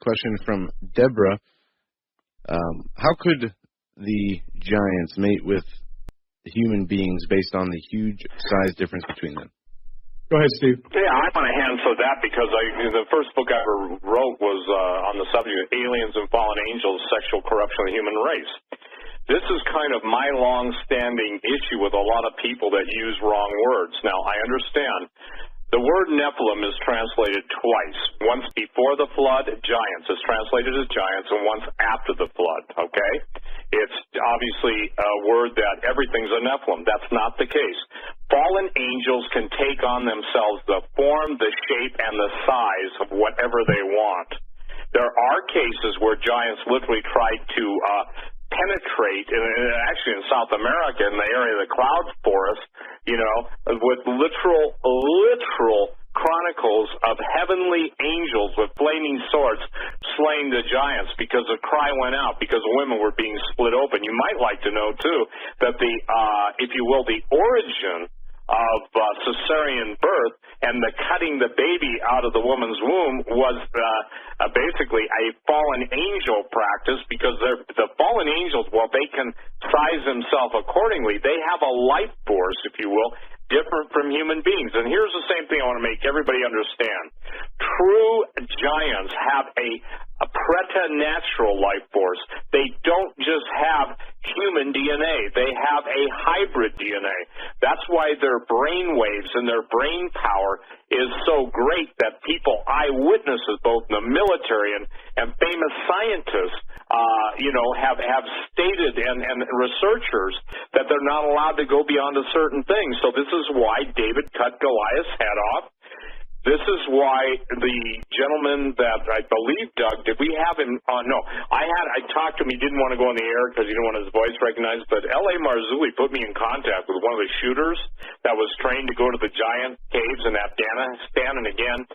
question from Deborah. How could the giants mate with human beings based on the huge size difference between them? Go ahead, Steve. Yeah, I want to answer that because the first book I ever wrote was on the subject of aliens and fallen angels, sexual corruption of the human race. This is kind of my long-standing issue with a lot of people that use wrong words. Now, I understand the word Nephilim is translated twice. Once before the flood, giants is translated as giants, and once after the flood, okay? It's obviously a word that everything's a Nephilim. That's not the case. Fallen angels can take on themselves the form, the shape, and the size of whatever they want. There are cases where giants literally tried to penetrate, actually in South America, in the area of the cloud forest, with literal chronicles of heavenly angels with flaming swords slaying the giants because the cry went out because women were being split open. You might like to know, too, that the, if you will, the origin of cesarean birth and the cutting the baby out of the woman's womb was basically a fallen angel practice because the fallen angels, while they can size themselves accordingly, they have a life force, if you will, different from human beings. And here's the same thing I want to make everybody understand. True giants have a preternatural life force. They don't just have human DNA. They have a hybrid DNA. That's why their brain waves and their brain power is so great that people, eyewitnesses, both in the military and famous scientists, have stated, and researchers, that they're not allowed to go beyond a certain thing. So this is why David cut Goliath's head off. This is why the gentleman that I believe, Doug, did we have him? No, I talked to him. He didn't want to go on the air because he didn't want his voice recognized. But L.A. Marzulli put me in contact with one of the shooters that was trained to go to the giant caves in Afghanistan. And again,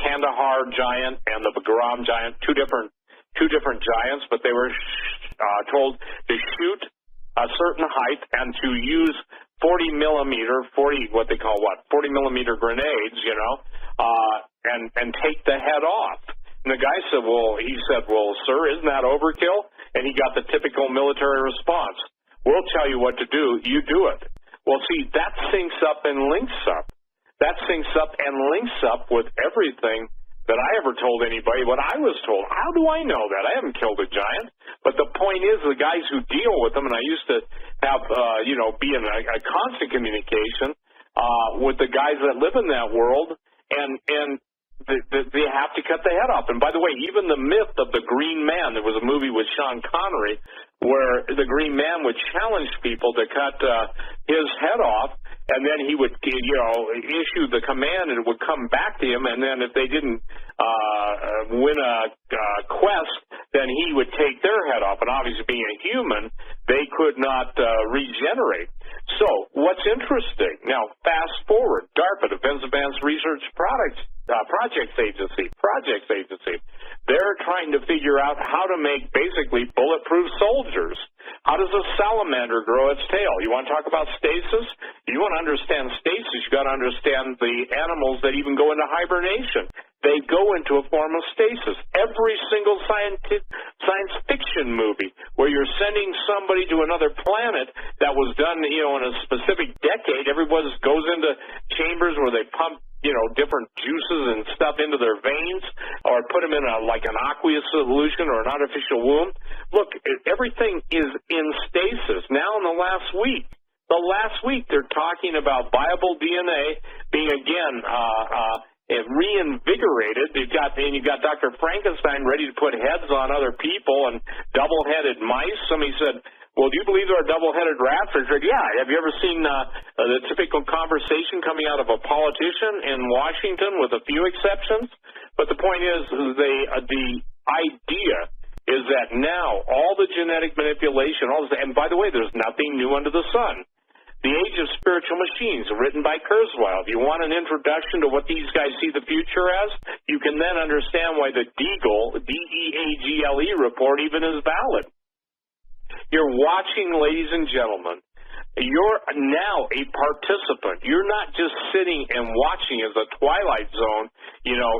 Kandahar giant and the Bagram giant, two different giants, but they were told to shoot a certain height and to use 40 millimeter grenades, and take the head off. And the guy said, well, sir, isn't that overkill? And he got the typical military response. We'll tell you what to do. You do it. Well, see, that syncs up and links up. That syncs up and links up with everything that I ever told anybody what I was told. How do I know that? I haven't killed a giant. But the point is, the guys who deal with them, and I used to have, be in a constant communication with the guys that live in that world, and they have to cut the head off. And by the way, even the myth of the Green Man, there was a movie with Sean Connery where the Green Man would challenge people to cut his head off, and then he would, issue the command, and it would come back to him. And then if they didn't win a quest, then he would take their head off. And obviously, being a human, they could not regenerate. So, what's interesting now? Fast forward, DARPA, Defense Advanced Research Projects Agency. They're trying to figure out how to make basically bulletproof soldiers. How does a salamander grow its tail? You want to talk about stasis? You want to understand stasis, you got to understand the animals that even go into hibernation. They go into a form of stasis. Every single science fiction movie where you're sending somebody to another planet that was done, in a specific decade, everybody goes into chambers where they pump different juices and stuff into their veins, or put them in an aqueous solution or an artificial womb. Look, everything is in stasis. Now in the last week, they're talking about viable DNA being again reinvigorated. You've got Dr. Frankenstein ready to put heads on other people and double-headed mice. Somebody said, well, do you believe there are double-headed rats? I said, yeah. Have you ever seen the typical conversation coming out of a politician in Washington, with a few exceptions? But the point is, the idea is that now all the genetic manipulation, and by the way, there's nothing new under the sun. The Age of Spiritual Machines, written by Kurzweil. If you want an introduction to what these guys see the future as, you can then understand why the Deagle, D-E-A-G-L-E report even is valid. You're watching, ladies and gentlemen, You're now a participant. You're not just sitting and watching as a Twilight Zone,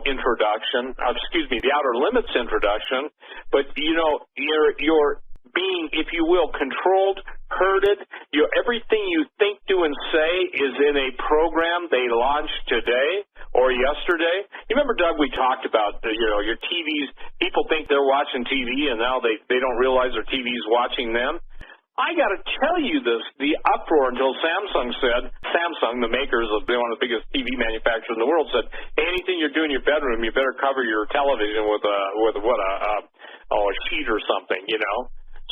introduction. The Outer Limits introduction. But you're being, if you will, controlled, herded. Everything you think, do, and say is in a program they launched today or yesterday. You remember, Doug, we talked about your TVs. People think they're watching TV, and now they don't realize their TV's watching them. I got to tell you this, the uproar until Samsung, the makers of one of the biggest TV manufacturers in the world, said, hey, anything you're doing in your bedroom, you better cover your television with a sheet or something,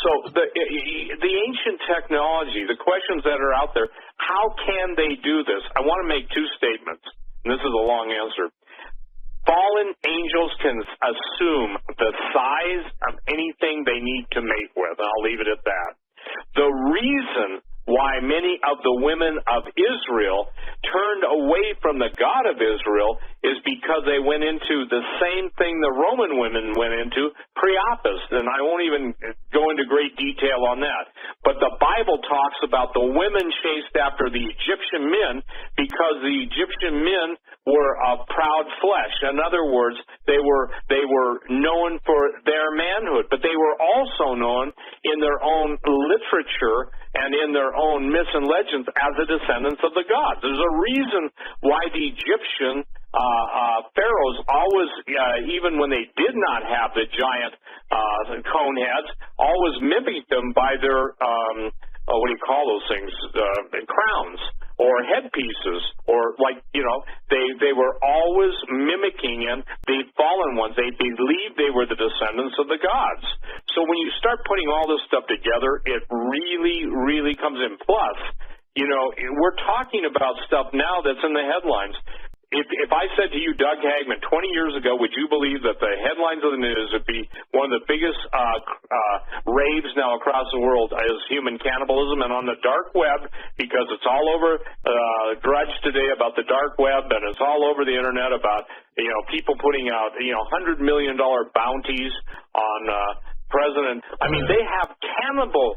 So the ancient technology, the questions that are out there, how can they do this? I want to make two statements, and this is a long answer. Fallen angels can assume the size of anything they need to mate with, and I'll leave it at that. The reason why many of the women of Israel turned away from the God of Israel is because they went into the same thing the Roman women went into, Priapus, and I won't even go into great detail on that. But the Bible talks about the women chased after the Egyptian men because the Egyptian men were of proud flesh. In other words, they were known for their manhood, but they were also known in their own literature and in their own myths and legends as the descendants of the gods. There's a reason why the Egyptian pharaohs always, even when they did not have the giant cone heads, always mimicked them by their, what do you call those things, crowns or headpieces, or they were always mimicking the fallen ones. They believed they were the descendants of the gods. So when you start putting all this stuff together, it really, really comes in. Plus, we're talking about stuff now that's in the headlines. If I said to you, Doug Hagman, 20 years ago, would you believe that the headlines of the news would be one of the biggest raves now across the world is human cannibalism, and on the dark web, because it's all over Drudge today about the dark web, and it's all over the internet about people putting out $100 million bounties on president. I mean, they have cannibal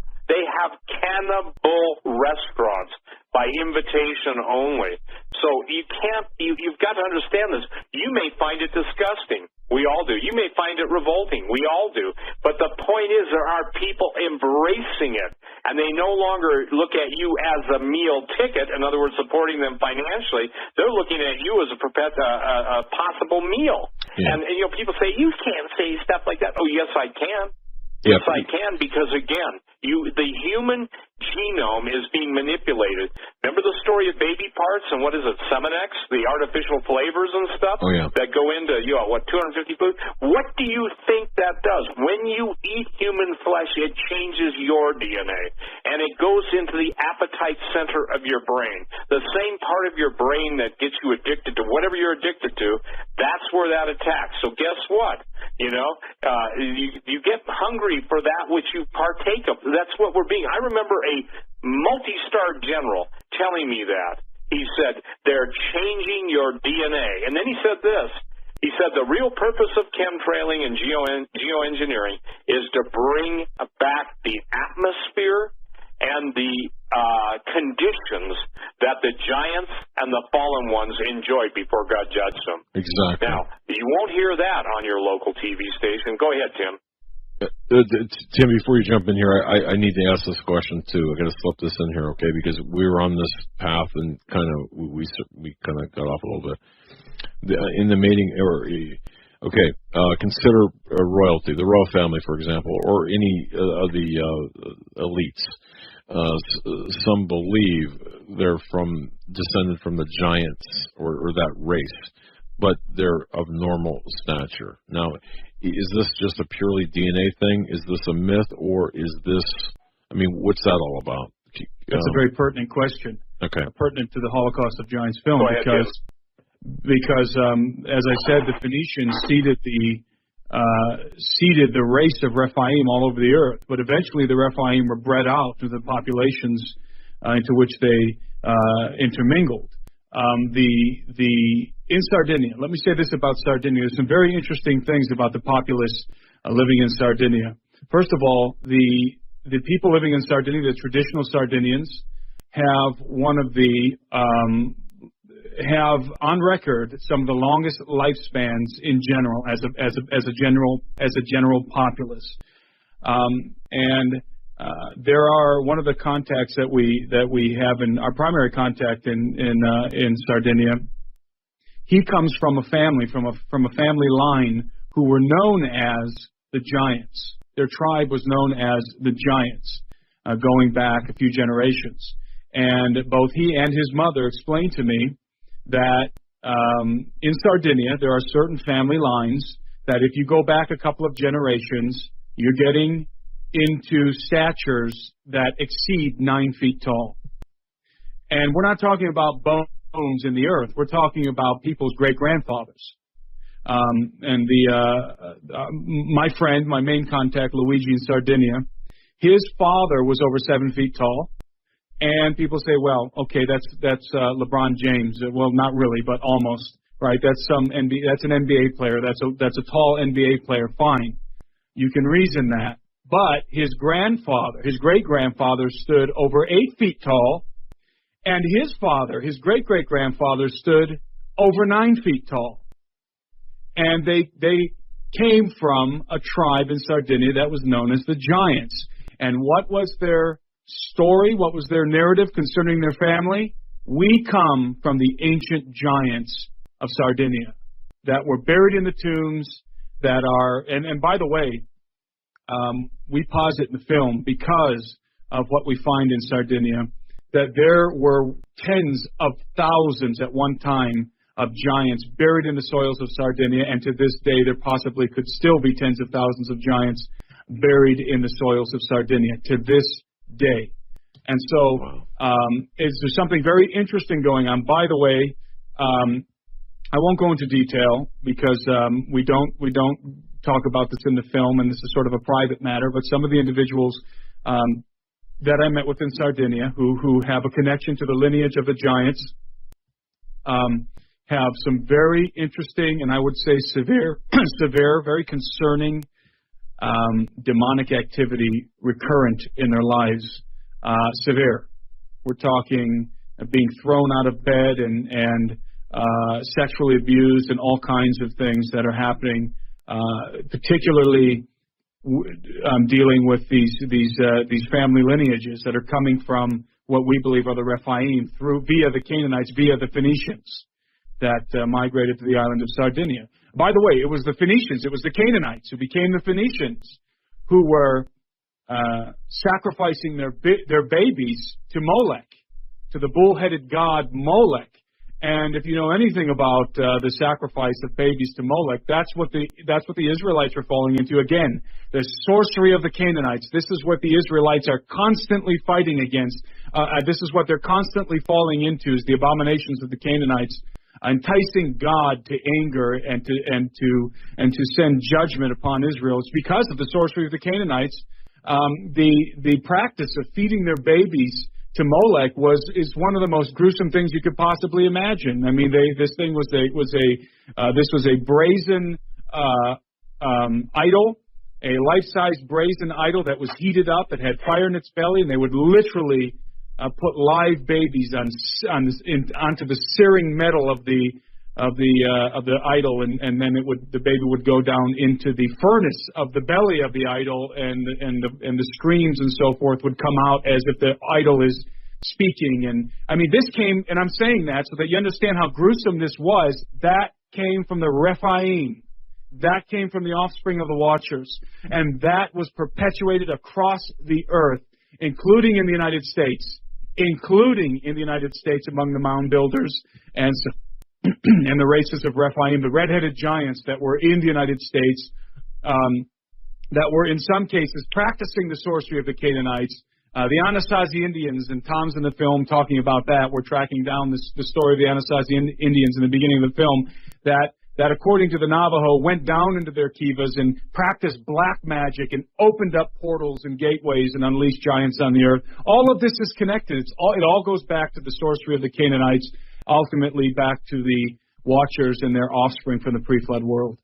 restaurants by invitation only. So you've got to understand this. You may find it disgusting. We all do. You may find it revolting. We all do. But the point is there are people embracing it, and they no longer look at you as a meal ticket, in other words, supporting them financially. They're looking at you as a possible meal. Yeah. And people say, you can't say stuff like that. Oh, yes, I can. Yes, I can, because, again, the human genome is being manipulated. Remember the story of baby parts and what is it, Seminex, the artificial flavors and stuff that go into, 250 foods? What do you think that does? When you eat human flesh, it changes your DNA, and it goes into the appetite center of your brain. The same part of your brain that gets you addicted to whatever you're addicted to, that's where that attacks. So guess what? You get hungry for that which you partake of. That's what we're being. I remember a multi-star general telling me that. He said, they're changing your DNA. And then he said this. He said, the real purpose of chemtrailing and geoengineering is to bring back the atmosphere and the conditions that the giants and the fallen ones enjoyed before God judged them. Exactly. Now, you won't hear that on your local TV station. Go ahead, Tim. Tim, before you jump in here, I need to ask this question too. I got to slip this in here, okay? Because we were on this path and we kind of got off a little bit in the mating. Consider royalty, the royal family, for example, or any of the elites. Some believe they're descended from the giants or that race, but they're of normal stature. Now, is this just a purely DNA thing? Is this a myth, or is this, what's that all about? That's a very pertinent question. Okay. Pertinent to the Holocaust of Giants film. Go ahead, because as I said, the Phoenicians seeded the race of Rephaim all over the earth, but eventually the Rephaim were bred out to the populations into which they intermingled. In Sardinia, let me say this about Sardinia. There's some very interesting things about the populace living in Sardinia. First of all, the people living in Sardinia, the traditional Sardinians, have have on record some of the longest lifespans in general as a general populace. There are one of the contacts that we have in our primary contact in Sardinia. He comes from a family from a family line who were known as the Giants. Their tribe was known as the Giants, going back a few generations. And both he and his mother explained to me that in Sardinia there are certain family lines that if you go back a couple of generations, you're getting into statures that exceed 9 feet tall. And we're not talking about bones in the earth. We're talking about people's great-grandfathers. My friend, my main contact, Luigi in Sardinia, his father was over 7 feet tall. And people say, well, okay, that's LeBron James. Well, not really, but almost, right? That's an NBA player. That's a tall NBA player. Fine. You can reason that. But his great-grandfather stood over 8 feet tall, and his father, his great-great-grandfather, stood over 9 feet tall. And they came from a tribe in Sardinia that was known as the Giants. And what was their story? What was their narrative concerning their family? We come from the ancient giants of Sardinia that were buried in the tombs that are, and by the way, we posit in the film because of what we find in Sardinia, that there were tens of thousands at one time of giants buried in the soils of Sardinia, and to this day there possibly could still be tens of thousands of giants buried in the soils of Sardinia to this day. And so there's something very interesting going on. By the way, I won't go into detail because we don't talk about this in the film, and this is sort of a private matter, but some of the individuals that I met with in Sardinia who have a connection to the lineage of the Giants have some very interesting and I would say severe, very concerning demonic activity recurrent in their lives. Severe. We're talking being thrown out of bed and sexually abused and all kinds of things that are happening, particularly dealing with these family lineages that are coming from what we believe are the Rephaim via the Canaanites, via the Phoenicians that migrated to the island of Sardinia. By the way, it was the Phoenicians, it was the Canaanites who became the Phoenicians who were sacrificing their babies to Molech, to the bull-headed god Molech. And if you know anything about the sacrifice of babies to Molech, that's what the Israelites are falling into. Again, the sorcery of the Canaanites. This is what the Israelites are constantly fighting against. This is what they're constantly falling into, is the abominations of the Canaanites, enticing God to anger and to send judgment upon Israel. It's because of the sorcery of the Canaanites. The practice of feeding their babies to Molech is one of the most gruesome things you could possibly imagine. I mean, this was a brazen idol, a life-size brazen idol that was heated up. It had fire in its belly, and they would literally put live babies onto the searing metal of the idol, and then the baby would go down into the furnace of the belly of the idol, and the screams and so forth would come out as if the idol is speaking. And I mean, this came, and I'm saying that so that you understand how gruesome this was. That came from the Rephaim. That came from the offspring of the Watchers, and that was perpetuated across the earth, including in the United States, among the mound builders and the races of Rephaim, the red-headed giants that were in the United States, that were in some cases practicing the sorcery of the Canaanites. The Anasazi Indians, and Tom's in the film talking about that. We're tracking down the story of the Anasazi Indians in the beginning of the film, that according to the Navajo, went down into their kivas and practiced black magic and opened up portals and gateways and unleashed giants on the earth. All of this is connected. It all goes back to the sorcery of the Canaanites, ultimately back to the Watchers and their offspring from the pre-flood world.